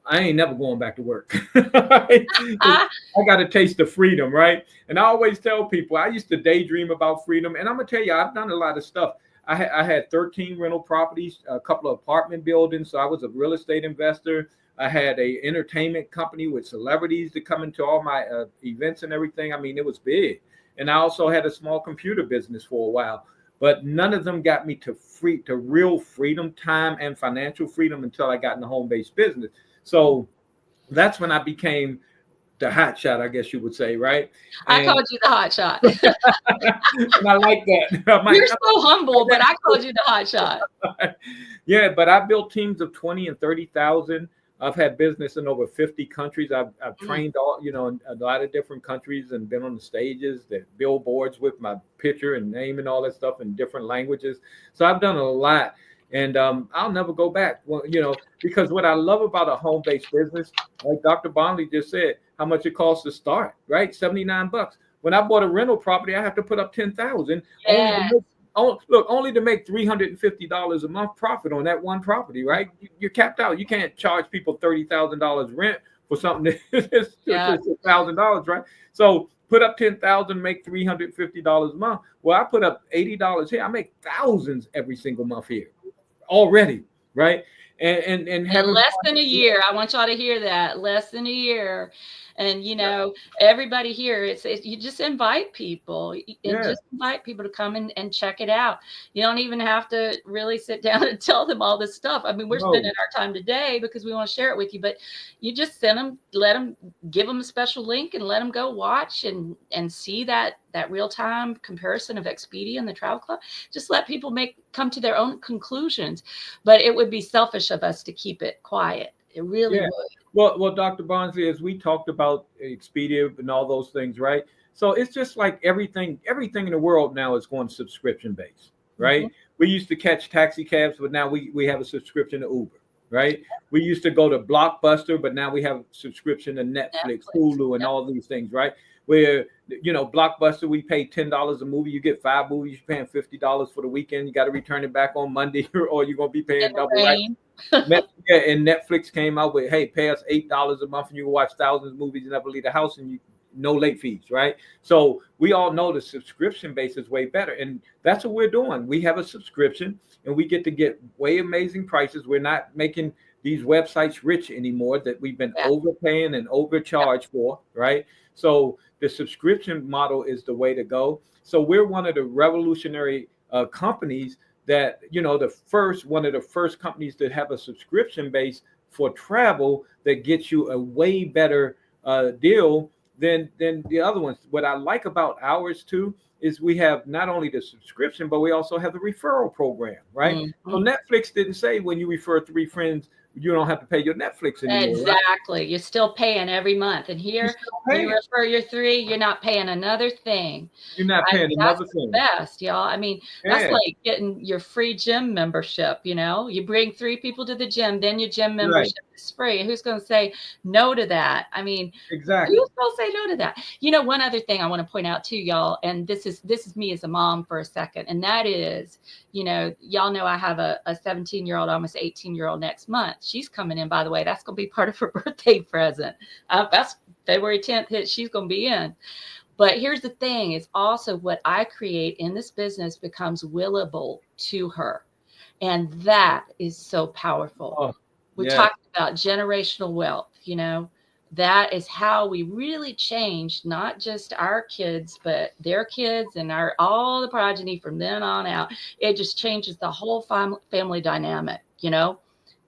I ain't never going back to work." I got a taste of freedom, right? And I always tell people, I used to daydream about freedom. And I'm going to tell you, I've done a lot of stuff. I had 13 rental properties, a couple of apartment buildings. So I was a real estate investor. I had a entertainment company with celebrities to come into all my events and everything. I mean, it was big. And I also had a small computer business for a while. But none of them got me to real freedom, time, and financial freedom until I got in the home-based business. So that's when I became the hotshot, I guess you would say, right? I called you the hotshot. And I like that. You're so humble, but I called you the hotshot. Yeah, but I built teams of 20 and 30,000. I've had business in over 50 countries. I've trained in a lot of different countries and been on the stages, the billboards with my picture and name and all that stuff in different languages. So I've done a lot. And I'll never go back, because what I love about a home-based business, like Dr. Bondley just said, how much it costs to start, right? $79. When I bought a rental property, I have to put up $10,000 only to make $350 a month profit on that one property, right? You're capped out. You can't charge people $30,000 rent for something that's $1,000, right? So put up $10,000, make $350 a month. Well, I put up $80 here. I make thousands every single month here already, right? And less than a year. I want y'all to hear that. Less than a year. And everybody here, it's you just invite people and just invite people to come and check it out. You don't even have to really sit down and tell them all this stuff. I mean, we're spending our time today because we want to share it with you, but you just send them, give them a special link and let them go watch and see that real-time comparison of Expedia and the Travel Club. Just let people come to their own conclusions, but it would be selfish of us to keep it quiet. It really would. Well, Dr. Bonsley, as we talked about Expedia and all those things, right? So it's just like everything in the world now is going subscription based, right? Mm-hmm. We used to catch taxi cabs, but now we have a subscription to Uber, right? We used to go to Blockbuster, but now we have a subscription to Netflix, Hulu, and all these things, right? Where, Blockbuster, we pay $10 a movie. You get 5 movies, you're paying $50 for the weekend. You got to return it back on Monday or you're going to be paying double, right? And Netflix came out with, hey, pay us $8 a month and you can watch thousands of movies and never leave the house. And no late fees, right? So we all know the subscription base is way better, and that's what we're doing. We have a subscription, and we get to get way amazing prices. We're not making these websites rich anymore that we've been Yeah. overpaying and overcharged for, right? So the subscription model is the way to go. So we're one of the revolutionary companies that, one of the first companies that have a subscription base for travel that gets you a way better deal than the other ones. What I like about ours too is we have not only the subscription, but we also have the referral program, right? Mm-hmm. So Netflix didn't say when you refer 3 friends, you don't have to pay your Netflix anymore. Exactly. Right? You're still paying every month. And here you refer your 3, you're not paying another thing. You're not paying another thing. That's the best, y'all. I mean, that's like getting your free gym membership, You bring 3 people to the gym, then your gym membership is free. Who's going to say no to that? I mean, exactly. Who's going to say no to that? One other thing I want to point out too, y'all, and this is me as a mom for a second, and that is, y'all know I have a 17-year-old, almost 18-year-old next month. She's coming in, by the way. That's going to be part of her birthday present. That's February 10th. She's going to be in. But here's the thing, is also what I create in this business becomes willable to her. And that is so powerful. Oh, we talked about generational wealth, That is how we really change not just our kids, but their kids and all the progeny from then on out. It just changes the whole family dynamic,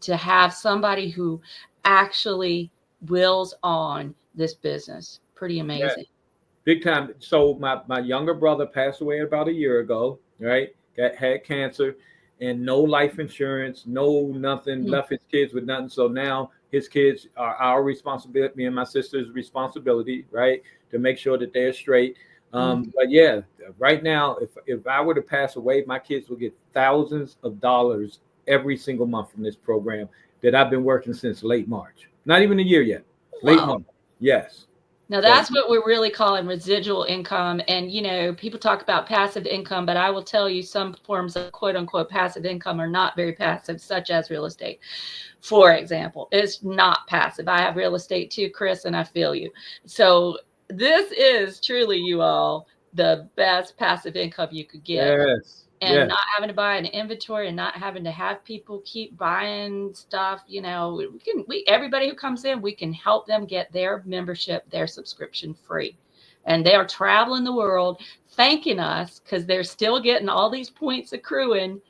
to have somebody who actually wills on this business. Pretty amazing. Yeah. Big time. So my younger brother passed away about a year ago, right? Had cancer and no life insurance, no nothing, left his kids with nothing. So now his kids are our responsibility, me and my sister's responsibility, right? To make sure that they're straight. But yeah, right now, if I were to pass away, my kids will get thousands of dollars every single month from this program that I've been working since late March. Not even a year yet. Late March. Yes. Now that's what we're really calling residual income. And, people talk about passive income, but I will tell you some forms of quote unquote passive income are not very passive, such as real estate. For example, it's not passive. I have real estate too, Chris, and I feel you. So this is truly, you all, the best passive income you could get. Yes. And not having to buy an inventory and not having to have people keep buying stuff, everybody who comes in, we can help them get their membership, their subscription free. And they are traveling the world thanking us because they're still getting all these points accruing,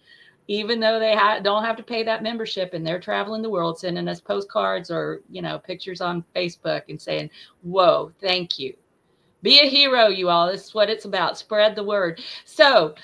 even though they don't have to pay that membership, and they're traveling the world, sending us postcards or, pictures on Facebook and saying, whoa, thank you. Be a hero, you all. This is what it's about. Spread the word. So,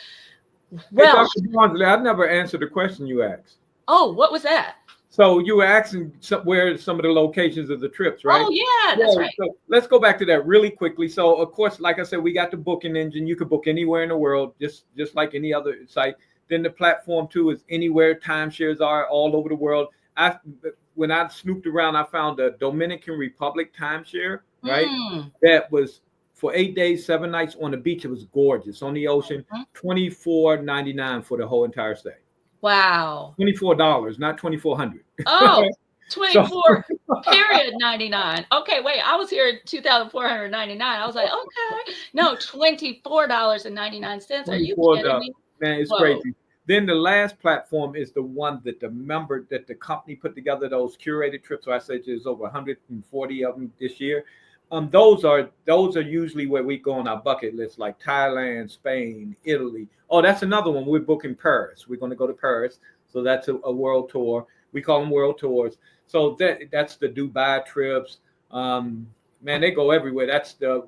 well, hey, Dr. Barnsley, I never answered the question you asked. Oh, what was that? So you were asking where some of the locations of the trips, right? Oh, yeah, that's right. So let's go back to that really quickly. So, of course, like I said, we got the booking engine. You could book anywhere in the world, just like any other site. Then the platform, too, is anywhere timeshares are all over the world. When I snooped around, I found a Dominican Republic timeshare, right? That was for 8 days, 7 nights on the beach. It was gorgeous on the ocean. $24.99 for the whole entire stay. Wow. $24, not $2,400. Oh, 24 period 99. Okay, wait. I was here at $2,499. I was like, okay, no, $24.99. Are you kidding me? Man, it's crazy. Then the last platform is the one that the company put together, those curated trips. So I said there's over 140 of them this year. Those are usually where we go on our bucket list, like Thailand, Spain, Italy. Oh, that's another one. We're booking Paris. We're going to go to Paris. So that's a world tour. We call them world tours. So that's the Dubai trips. Man, they go everywhere. That's the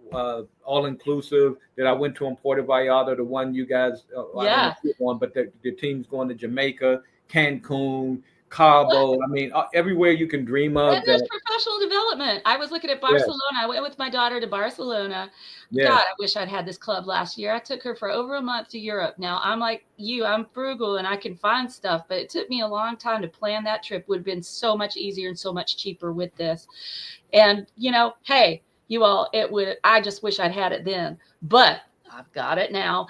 all-inclusive that I went to in Puerto Vallarta, the one you guys on, but the team's going to Jamaica, Cancun, Cabo. I mean, everywhere you can dream of. And there's professional development. I was looking at Barcelona. Yes. I went with my daughter to Barcelona. Yes. God, I wish I'd had this club last year. I took her for over a month to Europe. Now, I'm like you. I'm frugal and I can find stuff, but it took me a long time to plan that trip. Would have been so much easier and so much cheaper with this. And, hey, you all, I just wish I'd had it then. But I've got it now.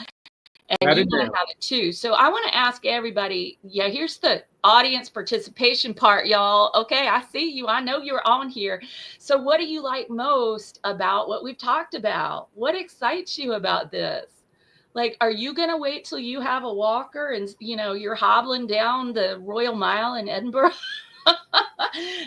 and Got you it want down. to have it too. So I want to ask everybody, yeah, here's the audience participation part, y'all. Okay, I see you. I know you're on here. So what do you like most about what we've talked about? What excites you about this? Like, are you going to wait till you have a walker and, you're hobbling down the Royal Mile in Edinburgh?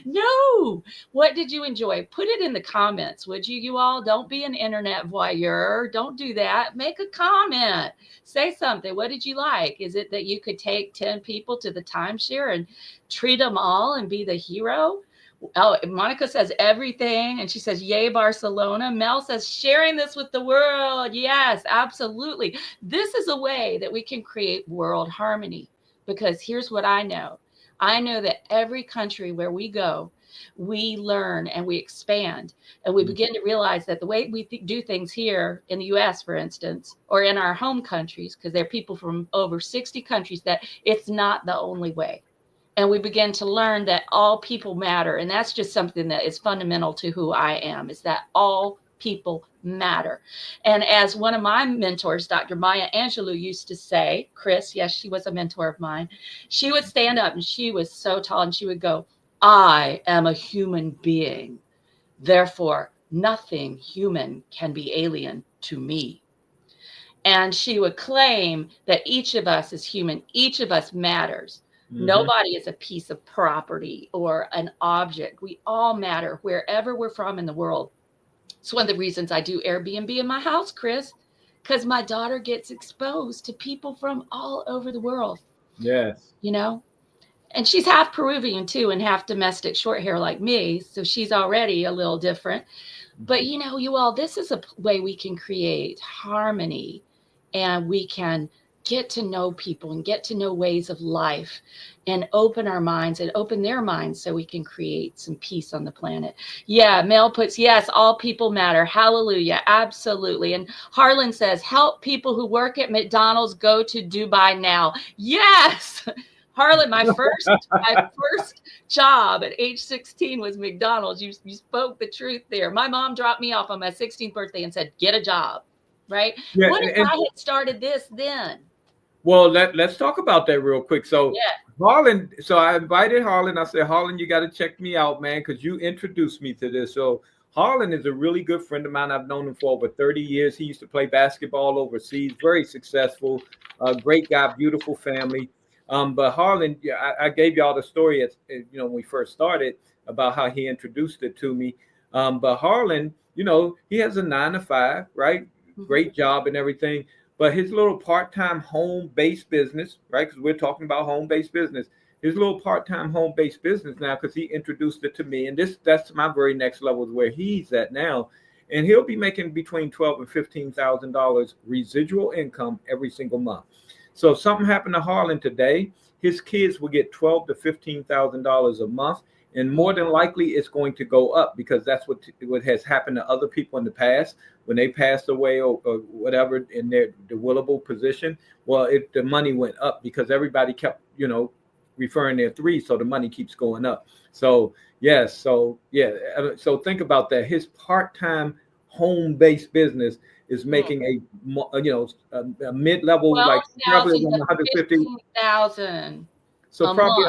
No. What did you enjoy? Put it in the comments, would you? You all, don't be an internet voyeur. Don't do that. Make a comment. Say something. What did you like? Is it that you could take 10 people to the timeshare and treat them all and be the hero? Oh, Monica says everything. And she says, yay, Barcelona. Mel says, sharing this with the world. Yes, absolutely. This is a way that we can create world harmony, because here's what I know. I know that every country where we go, we learn and we expand, and we begin to realize that the way we do things here in the US, for instance, or in our home countries, because there are people from over 60 countries, that it's not the only way. And we begin to learn that all people matter. And that's just something that is fundamental to who I am, is that all people matter. And as one of my mentors, Dr. Maya Angelou, used to say, Chris, yes, she was a mentor of mine. She would stand up, and she was so tall, and she would go, I am a human being. Therefore, nothing human can be alien to me. And she would claim that each of us is human. Each of us matters. Mm-hmm. Nobody is a piece of property or an object. We all matter wherever we're from in the world. It's one of the reasons I do Airbnb in my house, Chris, because my daughter gets exposed to people from all over the world. Yes. And she's half Peruvian too, and half domestic short hair like me. So she's already a little different. But you all, this is a way we can create harmony, and we can get to know people and get to know ways of life, and open our minds and open their minds, so we can create some peace on the planet. Yeah, Mel puts, yes, all people matter. Hallelujah. Absolutely. And Harlan says, help people who work at McDonald's go to Dubai now. Yes. Harlan, my first job at age 16 was McDonald's. You spoke the truth there. My mom dropped me off on my 16th birthday and said, get a job, right? Yeah, what if I had started this then? Well, let's talk about that real quick. So Harlan, so I invited Harlan. I said, Harlan, you got to check me out, man, because you introduced me to this. So Harlan is a really good friend of mine. I've known him for over 30 years. He used to play basketball overseas, very successful, great guy, beautiful family. But Harlan, I gave y'all the story when we first started about how he introduced it to me. But Harlan, he has a 9-to-5, right? Mm-hmm. Great job and everything. But his little part-time home-based business, right? Because we're talking about home-based business. His little part-time home-based business now, because he introduced it to me, and that's my very next level is where he's at now. And he'll be making between $12,000 and $15,000 residual income every single month. So if something happened to Harlan today, his kids will get $12,000 to $15,000 a month. And more than likely, it's going to go up, because that's what has happened to other people in the past when they passed away or whatever in the willable position. Well, the money went up because everybody kept, referring their three. So the money keeps going up. So, yes. So, yeah. So think about that. His part-time home-based business is making a mid-level, like probably 150,000. So probably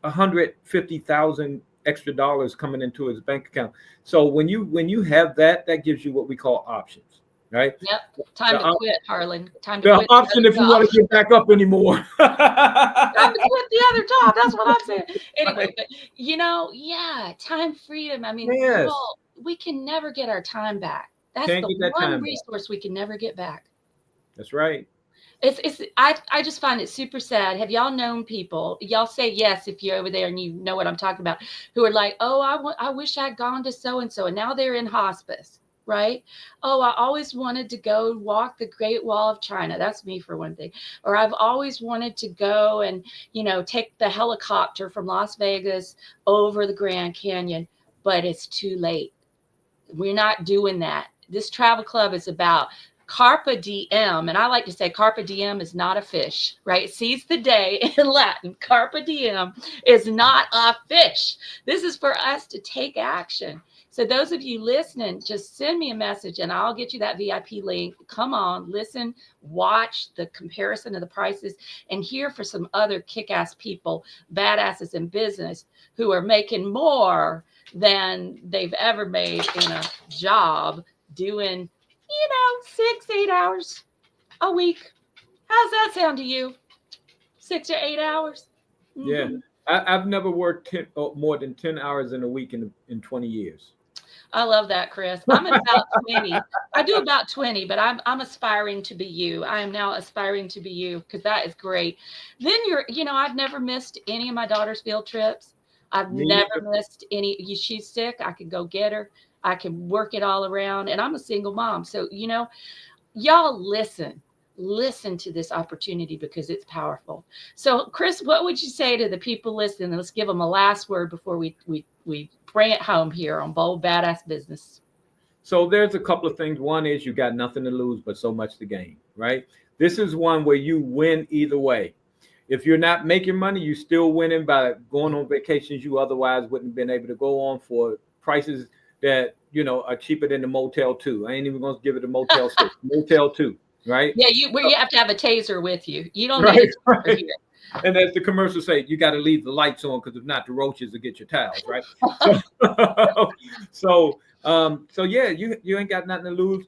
150,000 extra dollars coming into his bank account. So when you have that gives you what we call options, right? Yep. Time to quit, Harlan. Time to quit. The option if you want to get back up anymore. Time to quit the other job. That's what I'm saying. Anyway, but time freedom. I mean, people, we can never get our time back. That's the one resource we can never get back. That's right. I just find it super sad. Have y'all known people? Y'all say yes if you're over there and you know what I'm talking about. Who are like, oh, I wish I'd gone to so and so, and now they're in hospice, right? Oh, I always wanted to go walk the Great Wall of China. That's me for one thing. Or I've always wanted to go and take the helicopter from Las Vegas over the Grand Canyon, but it's too late. We're not doing that. This travel club is about carpe diem, and I like to say carpe diem is not a fish, right? Seize the day in Latin. Carpe diem is not a fish. This is for us to take action. So those of you listening, just send me a message and I'll get you that VIP link. Come on, listen, watch the comparison of the prices, and hear for some other kick-ass people, badasses in business, who are making more than they've ever made in a job doing, 6, 8 hours a week. How's that sound to you? 6 or 8 hours? Yeah. Mhm. I've never worked more than 10 hours in a week in 20 years. I love that, Chris. I'm at about 20. I do about 20, but I'm aspiring to be you. I am now aspiring to be you, because that is great. Then I've never missed any of my daughter's field trips. I've Me never neither. missed any. She's sick, I can go get her. I can work it all around. And I'm a single mom. So, y'all listen to this opportunity, because it's powerful. So, Chris, what would you say to the people listening? Let's give them a last word before we bring it home here on Bold Badass Business. So there's a couple of things. One is you got nothing to lose but so much to gain, right? This is one where you win either way. If you're not making money, you still winning by going on vacations you otherwise wouldn't have been able to go on for prices that are cheaper than the Motel 2. I ain't even gonna give it a Motel 6, Motel 2, right? Yeah, you have to have a taser with you. You don't need Right, a taser right. here. And as the commercials say, you got to leave the lights on, because if not, the roaches will get your towels, right? So, so yeah, you ain't got nothing to lose.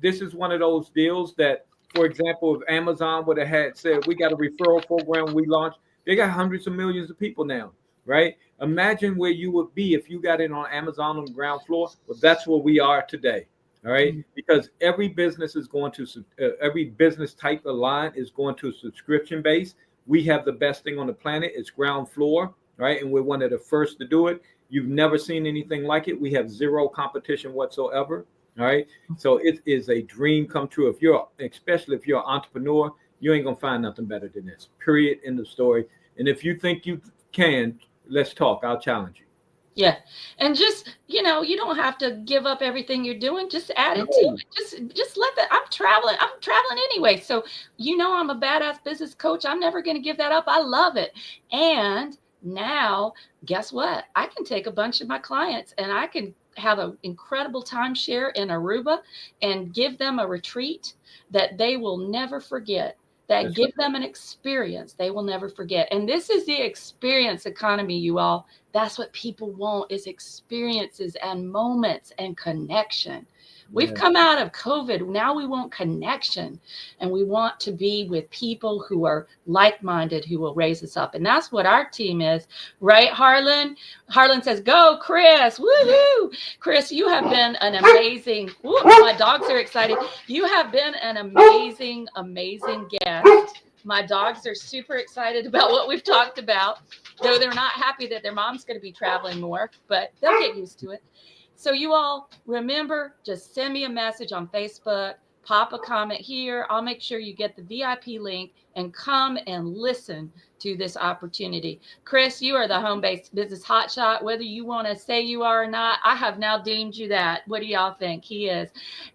This is one of those deals that, for example, if Amazon would have had said we got a referral program we launched, they got hundreds of millions of people now, right? Imagine where you would be if you got in on Amazon on the ground floor. Well, that's where we are today. All right, because every business is going to every business type of line is going to a subscription base. We have the best thing on the planet. It's ground floor, right? And we're one of the first to do it. You've never seen anything like it. We have zero competition whatsoever. All right. So it is a dream come true. Especially if you're an entrepreneur, you ain't gonna find nothing better than this. Period. End of story. And if you think you can, let's talk. I'll challenge you. Yeah. And just, you don't have to give up everything you're doing. Just add it to it. Just let that. I'm traveling anyway. So, I'm a badass business coach. I'm never going to give that up. I love it. And now, guess what? I can take a bunch of my clients and I can have an incredible timeshare in Aruba and give them a retreat that they will never forget. That give them an experience they will never forget. And this is the experience economy, you all. That's what people want, is experiences and moments and connection. We've come out of COVID. Now we want connection, and we want to be with people who are like-minded, who will raise us up. And that's what our team is, right, Harlan? Harlan says, go, Chris. Woohoo! Chris, you have been an amazing, my dogs are excited. You have been an amazing, amazing guest. My dogs are super excited about what we've talked about, though they're not happy that their mom's going to be traveling more, but they'll get used to it. So you all remember, just send me a message on Facebook, pop a comment here. I'll make sure you get the VIP link and come and listen to this opportunity. Chris, you are the home-based business hotshot, whether you want to say you are or not. I have now deemed you that. What do y'all think? He is.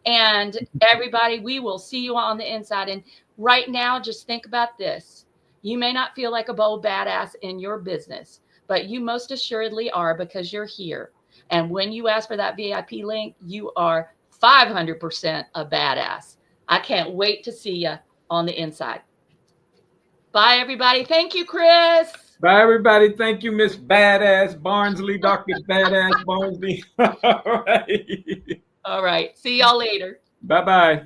And everybody, we will see you on the inside. And right now, just think about this. You may not feel like a bold badass in your business, but you most assuredly are, because you're here. And when you ask for that VIP link, you are 500% a badass. I can't wait to see you on the inside. Bye, everybody. Thank you, Chris. Bye, everybody. Thank you, Miss Badass Barnsley, Dr. Badass Barnsley. All right. All right. See y'all later. Bye-bye.